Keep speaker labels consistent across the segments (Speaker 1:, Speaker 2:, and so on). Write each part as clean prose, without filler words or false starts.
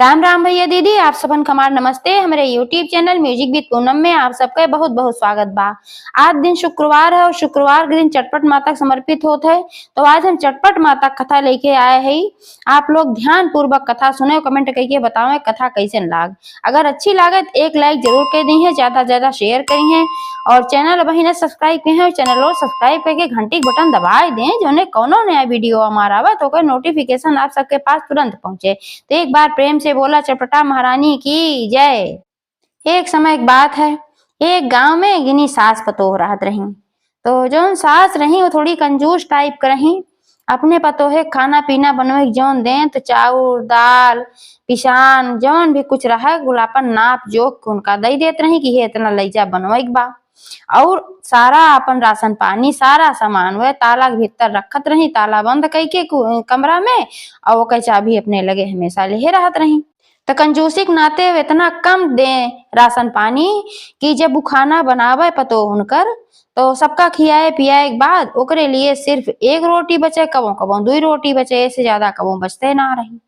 Speaker 1: राम राम भैया दीदी, आप सबन खमार नमस्ते। हमारे YouTube channel music with Poonam में आप सबका बहुत बहुत स्वागत बा। आज दिन शुक्रवार है और शुक्रवार के दिन चटपट माता समर्पित होते है, तो आज हम चटपट माता कथा लेके आए हैं। आप लोग ध्यान पूर्वक कथा सुने, कमेंट करके बताओ कथा कैसे लाग। अगर अच्छी लागे तो एक लाइक जरूर कर दी है, ज्यादा से ज्यादा शेयर करी है और चैनल वही ने सब्सक्राइब किए हैं, चैनल और सब्सक्राइब करके घंटी के बटन दबाए दें, जो कोनो नया वीडियो हमारा आवा तो नोटिफिकेशन आप सबके पास तुरंत पहुंचे। तो एक बार प्रेम से बोला चटपटा महारानी की जय। एक समय एक बात है, एक गांव में गिनी सास पतोह रहत रही। तो जो सास रही वो थोड़ी कंजूस टाइप कर रही। अपने पतोहे खाना पीना बनवे जौन दें तो चाउर दाल पिसान जौन भी कुछ रहा गुलापन नाप जोक उनका दई देत रही कि ये इतना लैजा बनवे बा। और सारा अपन राशन पानी सारा सामान वह ताला के भीतर रखत रही, ताला बंद करके कमरा में, और वो चाबी अपने लगे हमेशा ले रहत रही। तो कंजूसी के नाते इतना कम दे राशन पानी कि जब वो खाना बनावे पतो उनकर तो सबका खियाए पियाए के बाद ओकरे लिए सिर्फ एक रोटी बचे, कबो कबो 2 रोटी बचे, इससे ज्यादा कबो बचते ना रही।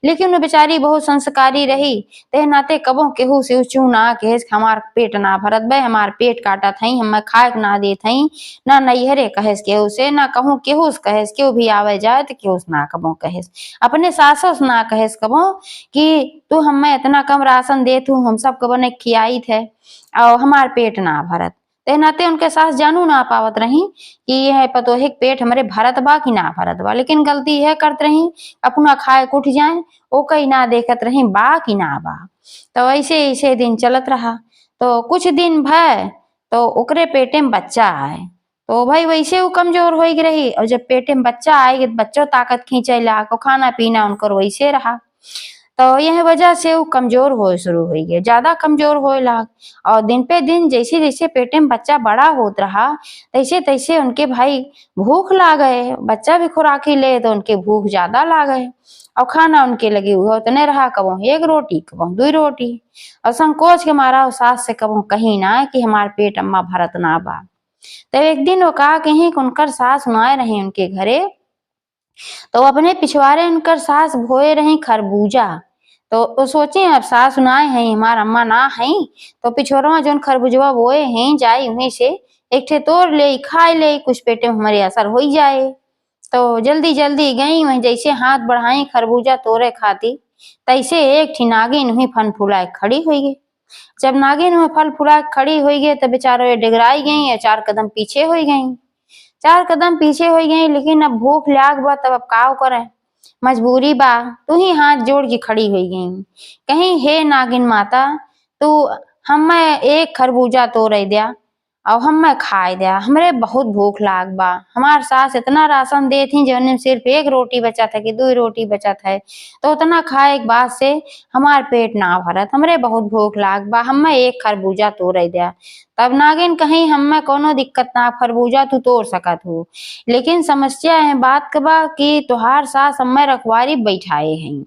Speaker 1: लेकिन वो बेचारी बहुत संस्कारी रही, ते नाते कबो केहू से ऊंचू ना कहे हमार पेट ना भरत बे, हमार पेट काटत हई, हम खाए ना देत हई, ना नैहरे कहेस केहू से, ना कहूँ केहू से कहेस, केहू भी आवे जाए तो केहू ना कबो कहेस, अपने सासो से ना कहेस कबो कि तू हमें इतना कम राशन देत हूँ, हम सब कबो ने खियाई थे और हमार पेट ना भरत। ते नाते उनके सास जानू ना पावत रही कि यह पतोहे के पेट हमारे भरत बा कि ना भरत बा, लेकिन गलती यह करत रही अपना खाए कुछ जाए ओ कहीं ना देखत रही बा कि ना बा। तो ऐसे ऐसे दिन चलत रहा। तो कुछ दिन भय तो ओकरे पेटे में बच्चा आए, तो भाई वैसे वो कमजोर हो रही, और जब पेटे में बच्चा आएगी तो बच्चों ताकत खींचे ला, खाना पीना उनकर वैसे रहा। तो यह वजह से वो कमजोर हो शुरू हो गए, ज्यादा कमजोर हो लाग। और दिन पे दिन जैसे जैसे पेटे में बच्चा बड़ा होत रहा तैसे तैसे उनके भाई भूख लागे, बच्चा भी खुराकी ले तो उनके भूख ज्यादा लागे, और खाना उनके लगी हुआ उतने रहा, कबो 1 रोटी कबो 2 रोटी, और संकोच के मारा सास से कबो कहीं ना कि हमार पेट अम्मा भरत ना बा। तो एक दिन वो कहा कहीं उनकर सास सुनाए रहे उनके घरे, तो अपने पिछवाड़े उनकर सास भोए रही खरबूजा। तो सोचे अब सास सुनाए हैं हमार अम्मा ना है, तो पिछोरवा जो खरबूजवा बोए हैं जाए वहीं से एक ठे तोड़ ले खाए ले, कुछ पेटे में हमारे असर हो जाए। तो जल्दी जल्दी गई वहीं, जैसे हाथ बढ़ाई खरबूजा तोड़े खाती तैसे एक ठी नागिन वहीं फन फुलाए खड़ी हुई गई। जब नागिन में फल फुला खड़ी हुई गई तो बेचारे डिगराई गई और 4 कदम पीछे हो गई। 4 कदम पीछे हो गई, लेकिन अब भूख लाग बा तब अब काव करे, मजबूरी बा, तू ही हाथ जोड़ के खड़ी हुई गई। कहीं हे नागिन माता तू हमें एक खरबूजा तोड़ दिया और हमें खाए दिया, हमरे बहुत भूख लाग बा, हमार सास इतना राशन दे थी जो सिर्फ 1 रोटी बचा था कि 2 रोटी बचा था, तो उतना खाए के बाद से हमार पेट ना भरत, हमरे बहुत भूख लाग बा, हमें एक खरबूजा तोड़ दिया। तब नागिन कहीं हमें कोनो दिक्कत ना, खरबूजा तू तोड़ सकत हो, लेकिन समस्या है बात के बा कि तुहार सास हमें रखवारी बैठाए हैं,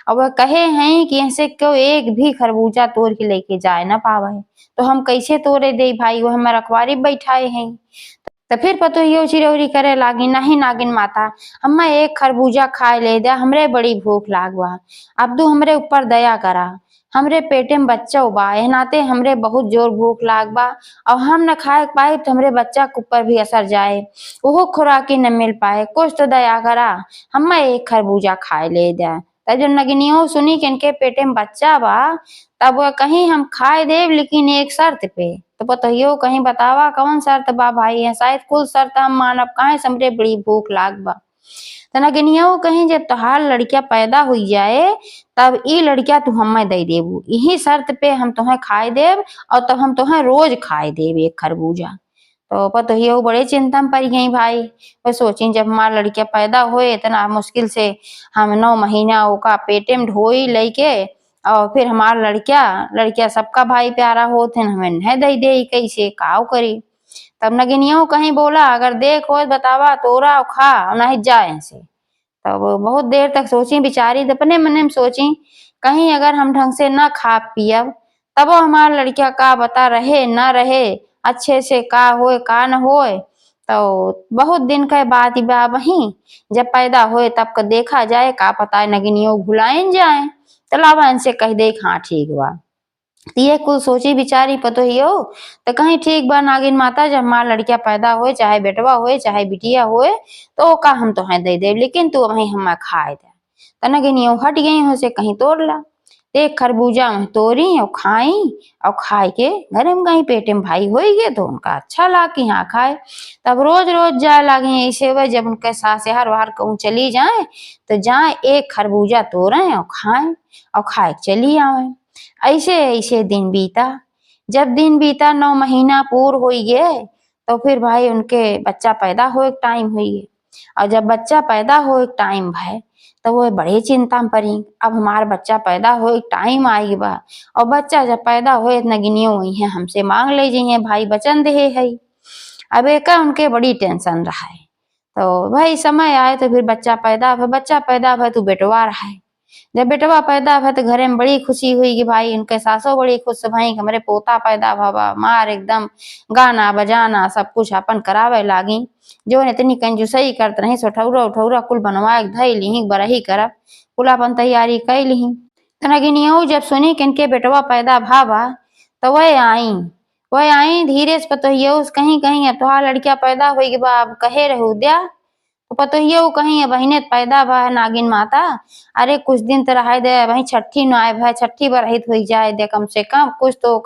Speaker 1: और वह कहे हैं कि ऐसे क्यों एक भी खरबूजा तोड़ के लेके जाए ना पावे, तो हम कैसे तोड़े दे भाई, वो हमें रखवारी बैठाए हैं। तो फिर पतोहियो चिरौरी करे लागी, नहीं नागिन माता हमें एक खरबूजा खाए ले दे, हमरे बड़ी भूख लाग बा, अब तू हमरे ऊपर दया करा, हमरे पेटे में बच्चा बा, एह नाते हमरे बहुत जोर भूख लाग बा, और हम न खाए पाए तो हमरे बच्चा के ऊपर भी असर जाए, वो खुराकी न मिल पाए, कुछ तो दया करा, हमें एक खरबूजा खाए ले दे। तब जब नगिनियों सुनी कि इनके पेटे में बच्चा बा तब वह कहीं हम खाए देव, लेकिन एक शर्त पे। तो पतोहियो कहीं बतावा कौन शर्त बा भाई, है शायद कुल शर्त हम मानब, काहे हमरे बड़ी भूख लाग बा। तो नगिनियों कहीं जब तोहार लड़किया पैदा हुई जाए तब ई लड़किया तू हमें दे देबू, यही शर्त पे हम तुम्हें खाए देव, और तब हम तुम्हें रोज खाए देव एक खरबूजा। तो पतोहियो बड़े चिंता में पड़ गई भाई, वो सोची जब हमार लड़किया पैदा हुए इतना मुश्किल से हम 9 महीना ओका पेटे में ढोई लेके, और फिर हमार लड़किया सबका भाई प्यारा होते हमें नहीं दे कैसे काव करी। तब नगिनियों कहीं बोला अगर देख हो बतावा तोरा खा नहीं जाए से। तब बहुत देर तक सोची बिचारी, अपने मन में सोची कहीं अगर हम ढंग से न खा पियब तब हमार लड़किया का बता रहे न रहे, अच्छे से का होए का न होए। तो बहुत दिन के बाद बा वही जब पैदा होए तब का देखा जाए, का पता नगिनियों भुलाइन जाए। चलावा इनसे कह दे हाँ ठीक बा। ये कुल सोची बिचारी पतोहियो तो कहीं ठीक बा नागिन माता, जब हमार लड़किया पैदा होए चाहे बेटवा होए चाहे बिटिया होए तो ओका हम तो दे दे, लेकिन तू वही हम खाए दे। त नगिनिया हट गई हो से कहीं तोड़ ला। एक खरबूजा में तोड़ी और खाई, और खाए के घरे में गई पेटे में भाई हो गए तो उनका अच्छा ला कि यहाँ खाए। तब रोज रोज जाए लागे ऐसे हुए, जब उनके सास हर बाहर कहूँ चली जाए तो जाए एक खरबूजा तोड़े और खाए, और खाए चली आवे। ऐसे ऐसे दिन बीता। जब दिन बीता 9 महीना पूर हो गए तो फिर भाई उनके बच्चा पैदा हो एक टाइम हुई। और जब बच्चा पैदा हो एक टाइम भाई तो वो बड़े चिंता में पड़ी। अब हमारा बच्चा पैदा हो एक टाइम आई बा, और बच्चा जब पैदा हो नगिनियों हुई है हमसे मांग ले जाइए भाई वचन दे है। अब एक उनके बड़ी टेंशन रहा है। तो भाई समय आए तो फिर बच्चा पैदा हुआ तो बेटवा रहा है। जब बेटवा पैदा हुआ तो घरे में बड़ी खुशी हुई कि भाई उनके सासों बड़ी खुश भाई हमारे पोता पैदा हुआ। मार एकदम गाना बजाना सब कुछ अपन करावे लागी। जो इतनी कंजूसई करत रही सो ठौरा उठौरा कुल बनवा धई ली बरही करब कुल अपन तैयारी कर ली। तनगिनिया जब सुनी कि इनके बेटवा पैदा भावा तो वह आई धीरे से पतोहिया कहीं कहीं अब तुहार लड़किया पैदा हुई बा, अब कहे रहू दिया तो पतोहिया कहीं बहिने पैदा भा नागिन माता। अरे कुछ दिन तो रह दे वही छठी न आए भाई, छठी बरहित हो जाए दे कम से कम कुछ तो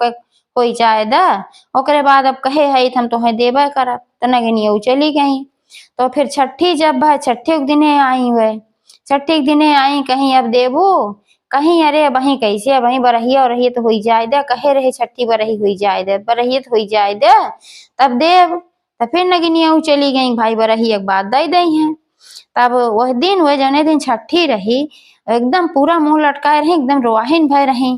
Speaker 1: हो जाए दा। ओकरे बाद अब कहे है हम तो देवे करब। तो नगिनिया चली गई। तो फिर छठी जब भाई छठी के दिने आई हुए, छठी के दिने आई कहीं अब देबू कहीं अरे वही कैसे वही बरहिया रहित हो जाए दे, कहे रहे छठी बरही हुई जाए दे बरहित हो जाए दे तब देव। तो फिर नगिनिया चली गई भाई बरही एक बात दे दी है। तब वह दिन हुए जने दिन छठी रही एकदम पूरा मुंह लटकाए रही, एकदम रोवाहिन भय रही।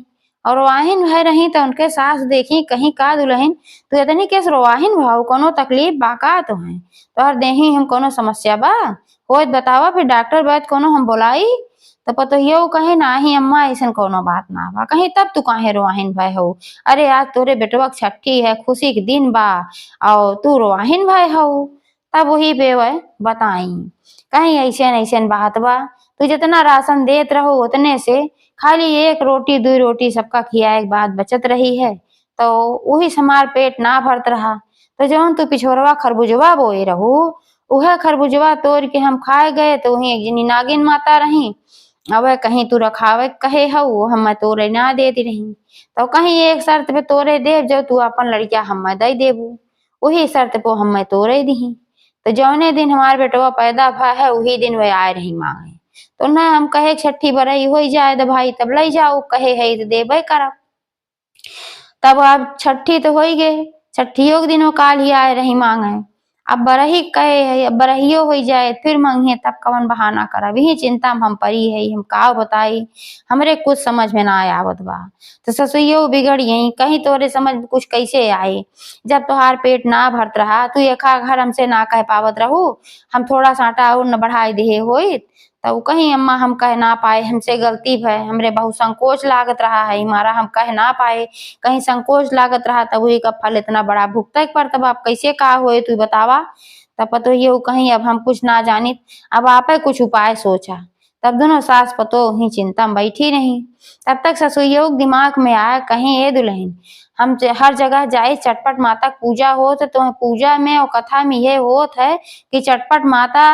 Speaker 1: और रोवाहिन भय रही तो उनके सास देखी कहीं का दुल्हन तू इतनी केस रोवाहिन भाव कोनो तकलीफ बाका तो है तो हर देही हम कोनो समस्या बा हो बतावा फिर डॉक्टर बैठ कोनो हम बोलाई। तो पतोहिया कहे नाही अम्मा ऐसा कोनो बात ना बा। कहीं तब तू काहे रोवाहिन भय हो, अरे आज तोरे बेटवा छठी है खुशी के दिन बा और तू रोवाहिन भय हो। तब वही पे वह बताई कहीं ऐसे ऐसे बात बा, तू जितना राशन देत रहो उतने से खाली एक रोटी 2 रोटी सबका खियाए के बाद बचत रही है तो वही हमार पेट ना भरत रहा। तो जौन तू पिछोरवा खरबूजवा बोए रहू वह खरबूजवा तोड़ के हम खाए गए तो वही एक जनी नागिन माता रही। अब कहीं तू रखावे कहे हऊ हम तोरे ना देती रही। तो कहीं एक शर्त पे तोरे देव जो तू अपन लड़किया हम दे देबू, वही शर्त पे हम तोरे दी। तो जौने दिन हमारे बेटवा पैदा भा है वही दिन वह आए रही मांगे। तो न हम कहे छठी बरई हो जाए तो भाई तब ले जाओ, कहे है तो देवे करब। तब अब छठी तो हो गए, छठियों के दिनों काल ही आए रही मांगे। अब बरही कहे है अब बरहियो हो जाए फिर मांगिए तब कवन बहाना करब। यही चिंता में हम पड़ी है, हम का बताई हमरे कुछ समझ में ना आवत बा। तो ससुइयो बिगड़ गई कहीं तोरे समझ में कुछ कैसे आए जब तोहार पेट ना भरत रहा तू एका घर हमसे ना कह पावत रहू हम थोड़ा सा आटा और न बढ़ाए दे होइत तो कहीं अम्मा हम कह ना पाए हमसे गलती भय हमरे बहुत संकोच लागत रहा है हमारा हम कह ना पाए कहीं संकोच लागत रहा तब वही का फल इतना बड़ा भुगता पर तब आप कैसे का होए तू बतावा। तब पतो ये कहीं अब हम कुछ ना जानित अब आप कुछ उपाय सोचा। तब दोनों सास पतो ही चिंता में बैठी नहीं। तब तक ससुइयों दिमाग में आया कहीं ए दुल्हन हम हर जगह जाए चटपट माता पूजा होत तो पूजा में और कथा में यह होत है कि चटपट माता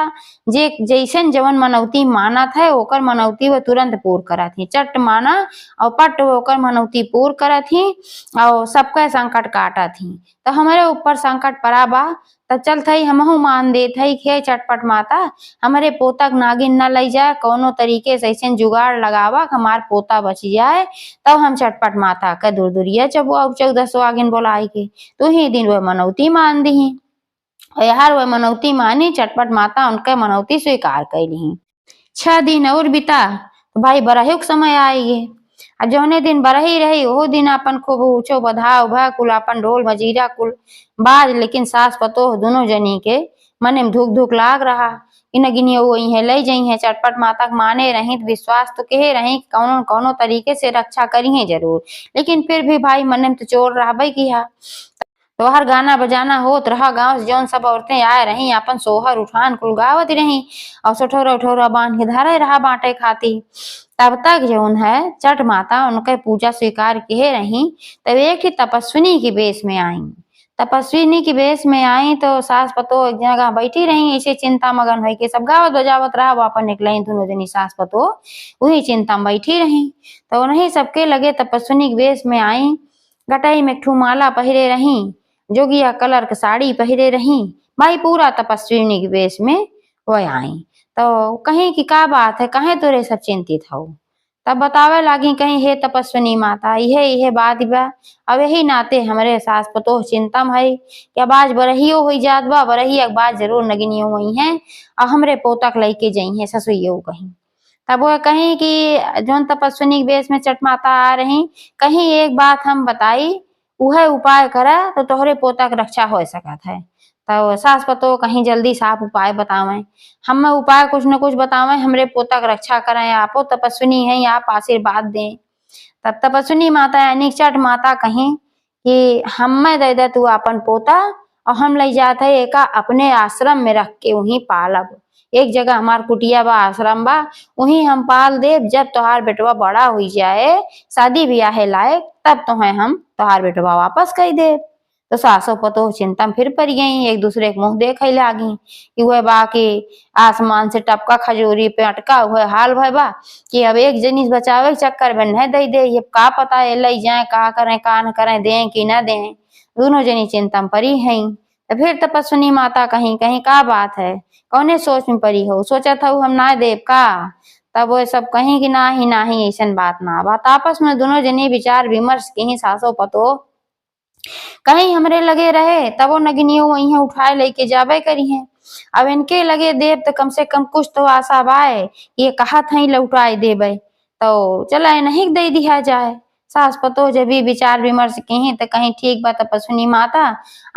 Speaker 1: जे जैसन जवन मनौती मानत है ओकर मनौती वो तुरंत पूर करत ही। चट माना और पट ओकर मनौती पूर करत ही और सबका संकट काटत ही। तो हमारे ऊपर संकट पड़ा बा तब चल थई हमहू मान दे थई खे चटपट माता हमारे पोता नागिन न ले जाए कोनो तरीके से ऐसे जुगाड़ लगावा हमार पोता बच जाए। तब हम चटपट माता का दूर दूरिया चबुआ 14 आगिन बोलाई के तो ही दिन वह मनौती मान दी। यार वह मनौती मानी चटपट माता उनके मनौती स्वीकार कर ली। 6 दिन और बिता तो भाई बरही के समय आएगे। अब जौने दिन बरही रही वो दिन अपन खूब ऊंचो बधा उभा कुल अपन ढोल मजीरा कुल बाज लेकिन सास पतो दोनों जनी के मन में धुक धुक लाग रहा इन गिनिया वही है ले जाई है चटपट माता माने रही विश्वास तो कहे रही कौनो कौनो तरीके से रक्षा करी है जरूर लेकिन फिर भी भाई मन में तो चोर रहा भाई किया। तो हर गाना बजाना होत रहा। गांव से जौन सब औरतें आए रही अपन सोहर उठान कुल गावत रही और सठोरा उठोरा बांध के धरे रहा बांटे खाती। तब तक जौन है चट माता उनके पूजा स्वीकार किए रही। तब एक ही तपस्विनी के वेश में आई। तपस्विनी के वेश में आई तो सास पतो एक जगह बैठी रही ऐसे चिंता मगन हुई के सब गावत बजावत रहा। वापस निकल दोनों जनी सास पतो वही चिंता में बैठी रही। तो उन्हीं सबके लगे तपस्विनी के वेश में आई। गटाई में ठू माला पहिरे रही, जोगिया कलर की साड़ी पहिरे रही। भाई पूरा तपस्विनी के वेश में वह आई। तो कहीं की का बात है, कहे तोरे सब चिंतित हो। तब बतावे लागी कहीं हे तपस्विनी माता यहे बात बा। अब यही नाते हमरे सास पतोह चिंता में है कि अब आज बरहियो हो जात बा। बरही एक बात जरूर नगिनियो हुई है और हमरे पोतक लेके जाई है ससुइयो कहीं। तब वह कहीं कि जौन तपस्विनी के वेश में चट माता आ रही कहीं एक बात हम बताई उहे उपाय करे तो तोहरे पोता के रक्षा हो सकत है। तो सास पतो कहीं जल्दी साफ उपाय बतावे। हम उपाय कुछ न कुछ बतावे हमरे पोता के रक्षा करें। आपो तपस्विनी है आप आशीर्वाद दें। तब तपस्विनी माता यानी चट माता कहीं कि हमें दे दे तू अपन पोता और हम ले जाते एका अपने आश्रम में रख के वहीं पालब। एक जगह हमार कुटिया बा आश्रम बा वहीं हम पाल देव। जब तोहार बेटवा बड़ा हुई जाए शादी ब्याह लायक तब तो है हम तोहार बेटवा वापस कही दे। तो सासो पतो चिंता में फिर पड़ गई। एक दूसरे के मुंह देखे लागी कि वह बा के आसमान से टपका खजूरी पे अटका हुआ हाल भय बा कि अब एक जनी बचावे के चक्कर में न दे दे। ये का पता है ले जाए का करें का न करें दें कि न दें। दोनों जनी चिंता में पड़ी है। तो फिर तपस्विनी माता कहीं कहीं का बात है कौने सोच में पड़ी हो। सोचा था हम ना देव का। तब वो सब कहीं कि नाही ऐसा बात ना बात। आपस में दोनों जनी विचार विमर्श कहीं सासो पतो कहीं हमरे लगे रहे तब वो नगिनियों वही उठाए लेके जावे करी है। अब इनके लगे देव तो कम से कम कुछ तो आशा बाए ये कहा था लौटाए देवे तो चला नहीं दे दिया जाए। सास पतो जब भी विचार विमर्श कहीं तो कहीं ठीक बा तपस्विनी माता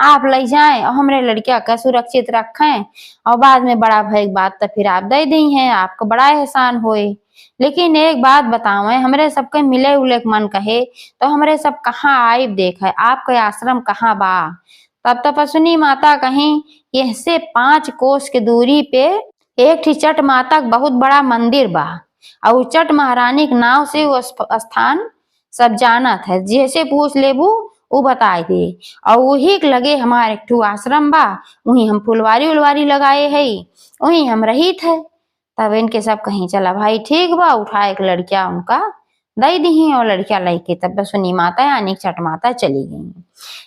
Speaker 1: आप ले जाए और हमरे लड़किया का सुरक्षित रखें और बाद में बड़ा भय बात तो फिर आप दे दी हैं आपको बड़ा एहसान होए। लेकिन एक बात बतावे हमरे सबके मिले उले मन कहे तो हमरे सब कहाँ आइब देख है आपके आश्रम कहाँ बा। तब तपस्विनी माता कहीं यह से 5 कोस के दूरी पे एक ठी चट माता बहुत बड़ा मंदिर बा और चट महारानी के नाव से वो स्थान सब जानत है। जैसे पूछ लेबू वो बताए दे और वही लगे हमारे एक ठू आश्रम बा वही हम फुलवारी उलवारी लगाए है वही हम रही थे। तब इनके सब कहीं चला भाई ठीक बा उठा एक लड़किया उनका दे दी और लड़किया लेके तपस्विनी माता यानी चट माता चली गई।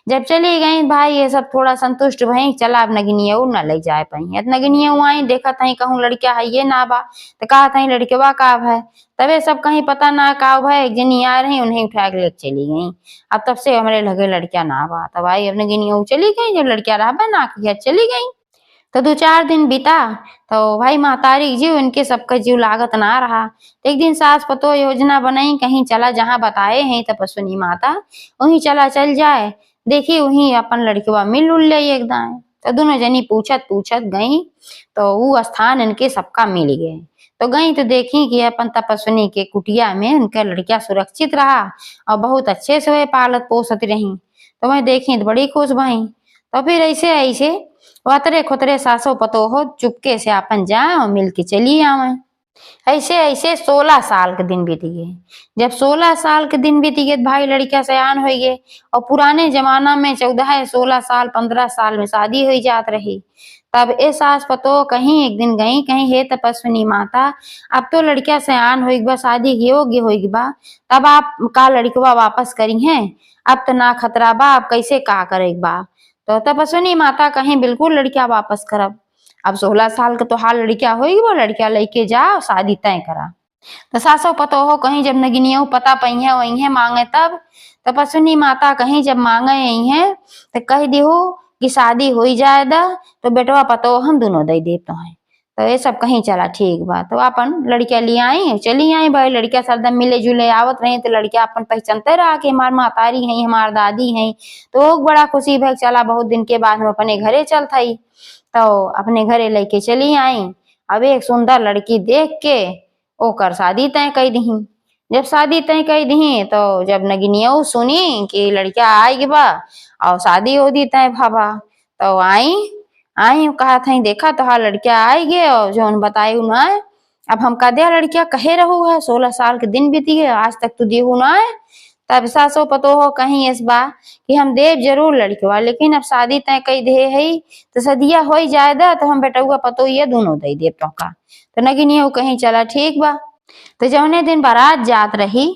Speaker 1: जब चली गई भाई ये सब थोड़ा संतुष्ट भई चला अब नगिनिया न ले जाए पाई। नगिनिया आई देखा था कहूँ लड़किया है ये ना बा तो कहा था लड़के का है। तबे सब कहीं पता ना का भाई एक जनी आ रही उन्हें उठा के लेके चली गई। अब तब से हमारे लगे लड़किया ना बा तब आई अब नगिनिया चली गई। जब लड़किया रहा ना किया चली गई तो 2-4 दिन बीता तो भाई महतारी जीव इनके सबका जीव लागत ना रहा। एक दिन सास पतो योजना बनाई कहीं चला जहाँ बताए हैं तपस्विनी माता वहीं चल जाए देखी वहीं अपन लड़के मिल उल ले एकदम। तो दोनों जनी पूछत गई तो वो स्थान इनके सबका मिल गए। तो गई तो देखी कि अपन तपस्विनी के कुटिया में उनका लड़किया सुरक्षित रहा और बहुत अच्छे से वे पालत पोसत रही। तो मैं देखी तो बड़ी खुश भई। तो फिर ऐसे वातरे खोतरे सासो पतो हो चुपके से अपन जाए और मिल के चली आवे। ऐसे 16 साल के दिन बीत गए। जब 16 साल के दिन बीत गए भाई लड़किया सयान हो गए और पुराने जमाना में 14 16 साल 15 साल में शादी हो जात रही। तब ए सास पतो कहीं एक दिन गई कहीं हे तपस्विनी माता अब तो लड़किया सयान हो बा शादी के योग्य हो बा तब आप का लड़कवा वापस करी हैं अब तो ना खतरा बा अब कैसे का करे बा। तो तपस्विनी माता कहीं बिल्कुल लड़किया वापस करब। अब 16 साल के तो हाल लड़किया होगी वो लड़किया लेके जाओ शादी तय करा। तो सासो पतो हो कहीं जब नगिनिया पता पई है वही है मांगे तब तपस्विनी माता कहीं जब मांगे यही है तो कह दिहो कि शादी हो जाए दा तो बेटवा पतो हम दोनों दे दे तो है। तो ये सब कहीं चला ठीक बा। तो अपन लड़किया ले आई चली आई भाई लड़किया सरदम मिले जुले आवत रही तो लड़किया अपन पहचानते रहा कि हमार मातारी है हमार दादी है। तो बड़ा खुशी भाई चला बहुत दिन के बाद हम अपने घरे चल थी। तो अपने घरे लेके चली आई। अब एक सुंदर लड़की देख के ओकर शादी तय कर दी। जब शादी तय कही दी तो जब नगिनिया सुनी कि लड़किया आई बा और शादी हो दी तय भाभा तो आई आई कहा था देखा तो हाँ लड़किया आई गे और जो बताई ना अब हम कह दिया लड़किया कहे रहू है 16 साल के दिन बीती गए आज तक तू देहू ना है तब सासो पतो हो कहीं इस बा कि हम देव जरूर लड़कवा लेकिन अब शादी तय कही दे है तो सदिया हो जायदा तो हम बेटुआ पतो ये दोनों दे दे टोका तो नगिनिया कहीं चला ठीक बा। तो जौने दिन बारात जात रही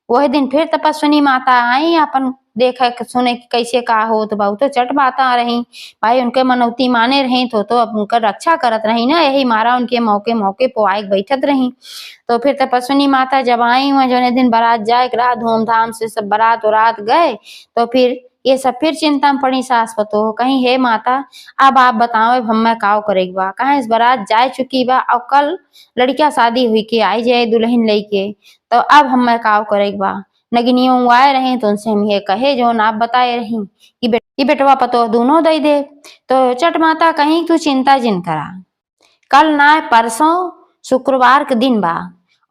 Speaker 1: वही दिन फिर तपस्विनी माता आई अपन देखे सुने कैसे का हो तो बहुत चट बाता रही भाई उनके मनौती माने रही तो अब उनका रक्षा करत रही ना यही मारा उनके मौके मौके पोआई बैठत रही। तो फिर तपस्विनी माता जब आई हुआ जौने दिन बारात जाए रहा धूमधाम से सब बारात उरात गए तो फिर ये सब फिर चिंता में पड़ी सास पतो कहीं हे माता अब आप बताओ हमें काव करेगी बा कहा इस बारात जाए चुकी बा और कल लड़किया शादी हुई के आई जाए दुल्हन लेके तो अब हमें काव करेगी बा नगिनियों आए रहे तो उनसे हम ये कहे जो आप बताए रही कि बेटवा पतो दोनों दे दे तो चट माता कहीं तू चिंता जिन करा कल ना परसों शुक्रवार के दिन बा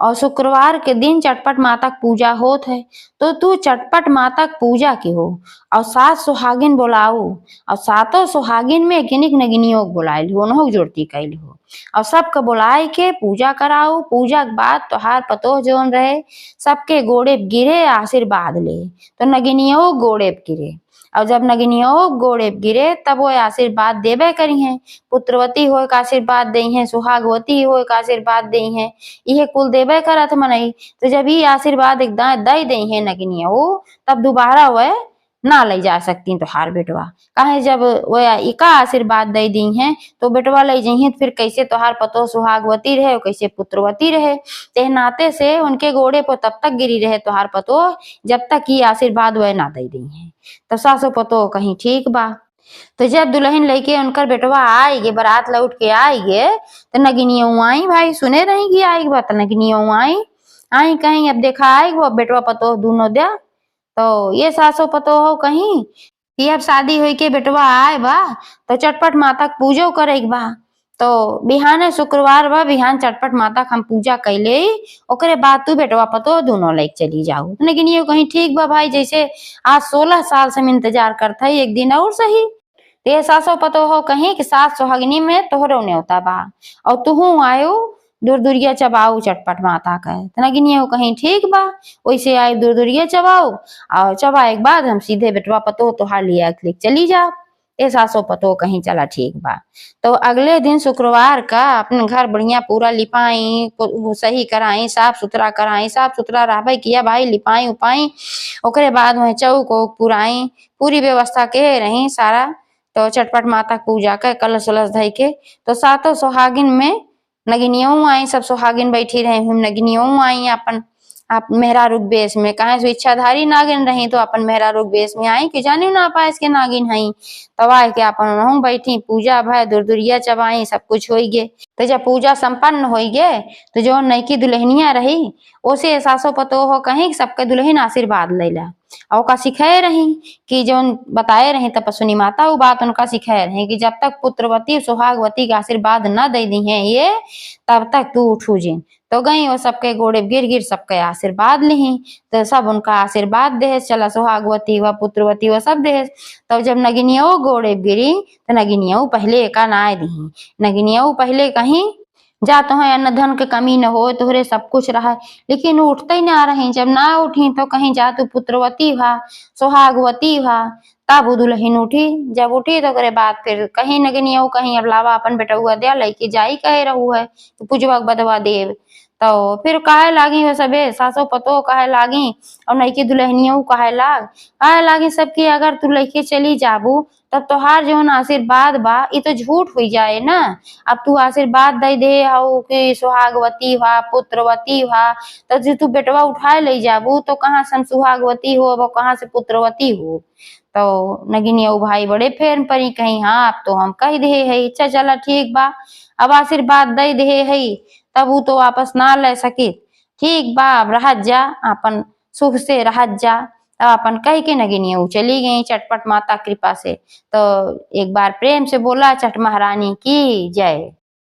Speaker 1: और शुक्रवार के दिन चटपट माता पूजा होत है तो तू चटपट माता पूजा की हो और 7 सुहागिन बोलाऊ और 7 सुहागिन में गिनिक नगिनियों बुलाए हो जोड़ती कैल हो और सबके बुलाए के पूजा कराओ पूजा के बाद तोहार पतो जोन रहे सबके गोड़े गिरे आशीर्वाद ले तो नगिनियों गोड़े गिरे और जब नगिनियों गोड़े गिरे तब वो आशीर्वाद देवे करी है पुत्रवती हो का आशीर्वाद दई है सुहागवती हो का आशीर्वाद दई है ये कुल देवे करत मनई तो जब ये आशीर्वाद एकदम दई दई है नगिनियों तब दोबारा वह ना ले जा सकती तो हार बेटवा कहे जब वो इका आशीर्वाद दे दी है तो बेटवा ले जाइए फिर कैसे तोहार पतो सुहागवती रहे और कैसे पुत्रवती रहे ते नाते से उनके गोड़े पर तब तक गिरी रहे तोहार पतो जब तक ये आशीर्वाद वह ना दे दी है तो सासो पतो कहीं ठीक बा। तो जब दुल्हन लेके उनकर बेटवा आई गे बारात लौट के आई गे तो नगिनियों आई भाई सुने रहेंगी आई बात नगिनियों आई कहीं अब देखा आई वो बेटवा पतो दोनों दे तो ये सासो पतो हो कहीं कि अब शादी हुई के बेटवा आए बा तो चटपट माता पूजो करे बा तो बिहान शुक्रवार बा बिहान चटपट माता हम पूजा कैले ओकरे बाद तू बेटवा पतो दोनों लेके चली जाओ लेकिन ये कहीं ठीक बा भाई जैसे आज 16 साल से हम इंतजार करता है एक दिन और सही तो ये सासो पतो हो कहीं कि 7 सुहागिनी में तोहरो न्योता बा और तुहू आयो दूर दूरिया चबाऊ चटपट माता का नगिनिया कहीं ठीक बा वैसे आई दूर दूरिया चबाऊ और चबाए के बाद हम सीधे बेटवा पतो तोहार लिया क्लिक चली जा ए सासो पतो कहीं चला ठीक बा। तो अगले दिन शुक्रवार का अपने घर बढ़िया पूरा लिपाई सही कराई साफ सुथरा रहबे किया भाई लिपाई उपाई ओकरे बाद वह चौक वौक पुराई पूरी व्यवस्था के रही सारा तो चटपट माता पूजा के कलश उलस धई के तो 7 सुहागिन में नगिनियों आई सब सुहागिन बैठी रहे हम नगिनियों आई अपन आप मेहरारूक बेस में कहा सो इच्छाधारी नागिन रही तो अपन मेहरारूक बेस में आई कि जानी ना पाए इसके नागिन हई तब आए के अपन हम बैठी पूजा भाई दूरदुरिया चबाई सब कुछ हो गे तो जब पूजा संपन्न हो गे तो जो नईकी दुल्हनिया रही उसे सासो पतो हो कहीं सबके दुल्हन आशीर्वाद लेला और का सिखाए रही कि जो बताए रहे तपस्विनी माता वो बात उनका सिखाए रहे कि जब तक पुत्रवती सुहागवती का आशीर्वाद न दे दी है ये तब तक तू उठू जिन तो गई वो सबके गोड़े गिर गिर सबके आशीर्वाद ली तो सब उनका आशीर्वाद दे चला सुहागवती व पुत्रवती व सब दे तब जब नगिनिया गोड़े गिरी तो नगिनिया पहले का ना दी नगिनिया पहले कहीं जा तो है अन्न धन के कमी न हो तोहरे सब कुछ रहा लेकिन उठते ही ना रही जब ना उठी तो कहीं जा तू पुत्रवती भा सुहागवती भा तब वो दुल्हन उठी जब उठी तो करे बाद फिर कहीं नगिनिया कहीं अब लावा अपन बेटा हुआ दिया लेके जाई कहे रहू है तो पूजवा बदवा देव तो फिर कहे लागी वो सबे सासो पतो कहे लागी और नईकी दुल्हनिया कहे लागी सबकी अगर तू लेके चली जाबू तब तोहार जो आशीर्वाद बा ये तो झूठ हुई जाए ना अब तू आशीर्वाद दे दे हो कि सुहागवती हुआ पुत्रवती हुआ तो जो तू बेटवा उठाए ले जाबू तो कहाँ से सुहागवती हो अब कहाँ से पुत्रवती हो तो नगिनिया भाई बड़े फेर परी कहीं हाँ अब तो हम कह दे है अच्छा चला ठीक बा अब आशीर्वाद दे दे है तब वो तो वापस ना ले सके ठीक बा अब रह जा अपन सुख से रह जा अपन कह के नगिनिया चली गई चटपट माता कृपा से तो एक बार प्रेम से बोला चट महारानी की जय।